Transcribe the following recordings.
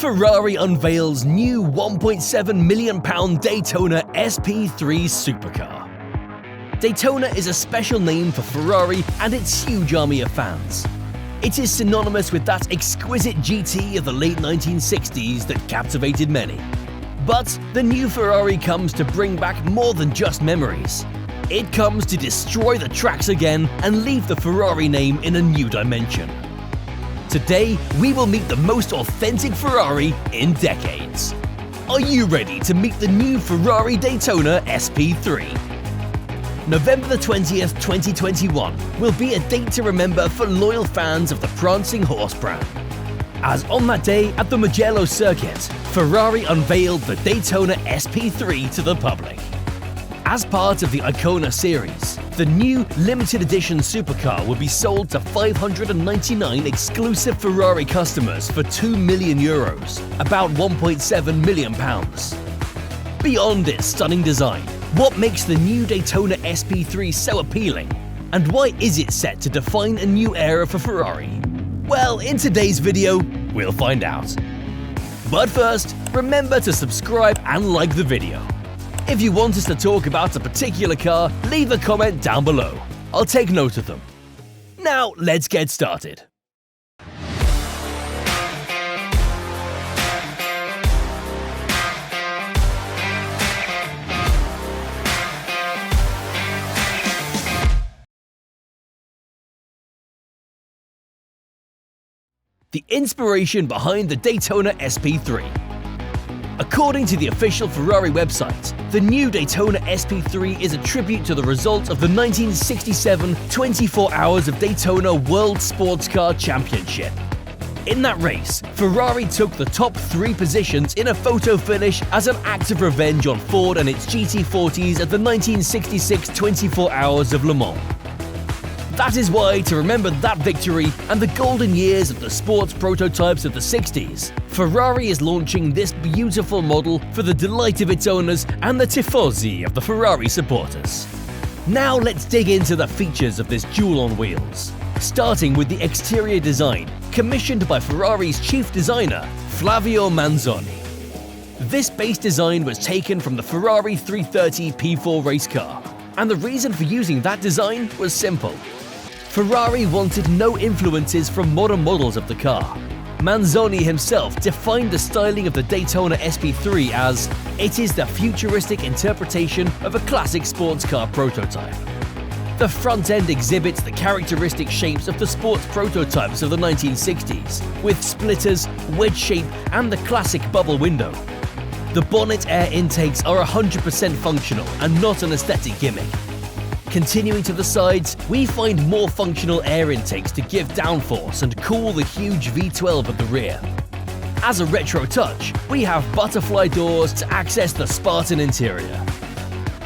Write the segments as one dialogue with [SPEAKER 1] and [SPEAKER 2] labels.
[SPEAKER 1] Ferrari unveils new £1.7 million Daytona SP3 supercar. Daytona is a special name for Ferrari and its huge army of fans. It is synonymous with that exquisite GT of the late 1960s that captivated many. But the new Ferrari comes to bring back more than just memories. It comes to destroy the tracks again and leave the Ferrari name in a new dimension. Today, we will meet the most authentic Ferrari in decades. Are you ready to meet the new Ferrari Daytona SP3? November the 20th, 2021 will be a date to remember for loyal fans of the Prancing Horse brand. As on that day at the Mugello circuit, Ferrari unveiled the Daytona SP3 to the public. As part of the Icona series, the new limited edition supercar will be sold to 599 exclusive Ferrari customers for €2 million, about £1.7 million. Beyond its stunning design, what makes the new Daytona SP3 so appealing? And why is it set to define a new era for Ferrari? Well, in today's video, we'll find out. But first, remember to subscribe and like the video. If you want us to talk about a particular car, leave a comment down below. I'll take note of them. Now, let's get started. The inspiration behind the Daytona SP3. According to the official Ferrari website, the new Daytona SP3 is a tribute to the result of the 1967 24 Hours of Daytona World Sports Car Championship. In that race, Ferrari took the top 3 positions in a photo finish as an act of revenge on Ford and its GT40s at the 1966 24 Hours of Le Mans. That is why, to remember that victory and the golden years of the sports prototypes of the 60s, Ferrari is launching this beautiful model for the delight of its owners and the tifosi of the Ferrari supporters. Now let's dig into the features of this jewel on wheels, starting with the exterior design, commissioned by Ferrari's chief designer, Flavio Manzoni. This base design was taken from the Ferrari 330 P4 race car, and the reason for using that design was simple. Ferrari wanted no influences from modern models of the car. Manzoni himself defined the styling of the Daytona SP3 as, "It is the futuristic interpretation of a classic sports car prototype." The front end exhibits the characteristic shapes of the sports prototypes of the 1960s, with splitters, wedge shape, and the classic bubble window. The bonnet air intakes are 100% functional and not an aesthetic gimmick. Continuing to the sides, we find more functional air intakes to give downforce and cool the huge V12 at the rear. As a retro touch, we have butterfly doors to access the Spartan interior.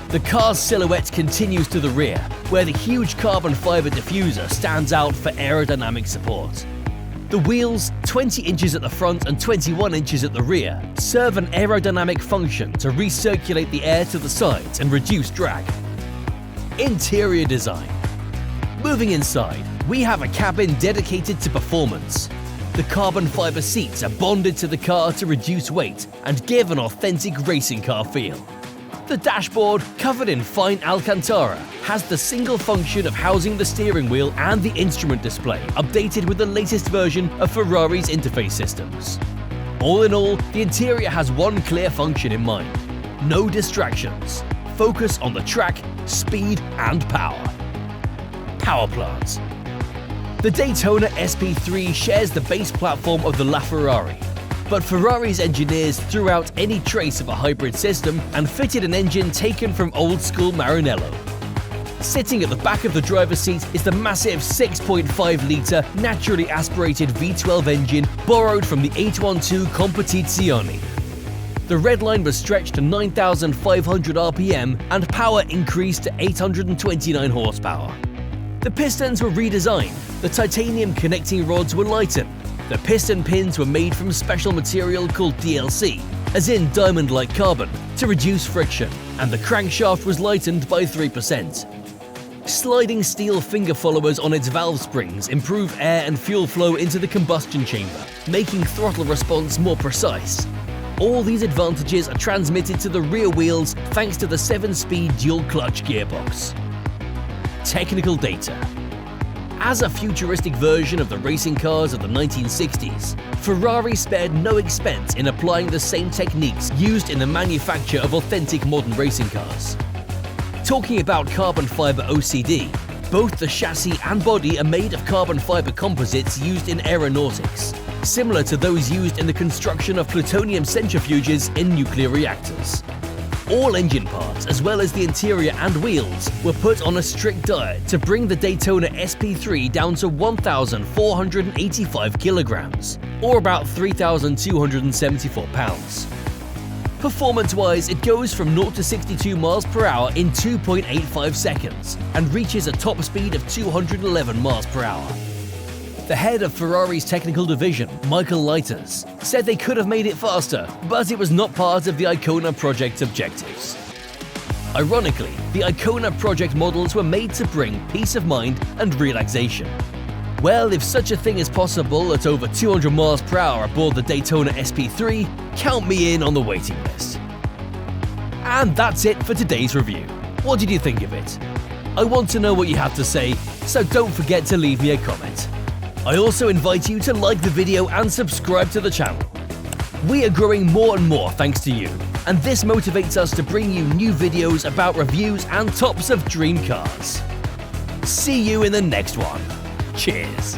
[SPEAKER 1] The car's silhouette continues to the rear, where the huge carbon fiber diffuser stands out for aerodynamic support. The wheels, 20 inches at the front and 21 inches at the rear, serve an aerodynamic function to recirculate the air to the sides and reduce drag. Interior design. Moving inside, we have a cabin dedicated to performance. The carbon fiber seats are bonded to the car to reduce weight and give an authentic racing car feel. The dashboard, covered in fine Alcantara, has the single function of housing the steering wheel and the instrument display, updated with the latest version of Ferrari's interface systems. All in all, the interior has one clear function in mind: no distractions. Focus on the track, speed, and power. Power plant. The Daytona SP3 shares the base platform of the LaFerrari, but Ferrari's engineers threw out any trace of a hybrid system and fitted an engine taken from old-school Maranello. Sitting at the back of the driver's seat is the massive 6.5-litre naturally aspirated V12 engine borrowed from the 812 Competizione. The red line was stretched to 9,500 RPM and power increased to 829 horsepower. The pistons were redesigned, the titanium connecting rods were lightened, the piston pins were made from special material called DLC, as in diamond-like carbon, to reduce friction, and the crankshaft was lightened by 3%. Sliding steel finger followers on its valve springs improve air and fuel flow into the combustion chamber, making throttle response more precise. All these advantages are transmitted to the rear wheels thanks to the 7-speed dual-clutch gearbox. Technical data. As a futuristic version of the racing cars of the 1960s, Ferrari spared no expense in applying the same techniques used in the manufacture of authentic modern racing cars. Talking about carbon fiber OCD, both the chassis and body are made of carbon fiber composites used in aeronautics, similar to those used in the construction of plutonium centrifuges in nuclear reactors. All engine parts, as well as the interior and wheels, were put on a strict diet to bring the Daytona SP3 down to 1,485 kilograms, or about 3,274 pounds. Performance-wise, it goes from 0 to 62 miles per hour in 2.85 seconds and reaches a top speed of 211 miles per hour. The head of Ferrari's technical division, Michael Leiters, said they could have made it faster, but it was not part of the Icona project's objectives. Ironically, the Icona project models were made to bring peace of mind and relaxation. Well, if such a thing is possible at over 200 miles per hour aboard the Daytona SP3, count me in on the waiting list. And that's it for today's review. What did you think of it? I want to know what you have to say, so don't forget to leave me a comment. I also invite you to like the video and subscribe to the channel. We are growing more and more thanks to you, and this motivates us to bring you new videos about reviews and tops of dream cars. See you in the next one. Cheers.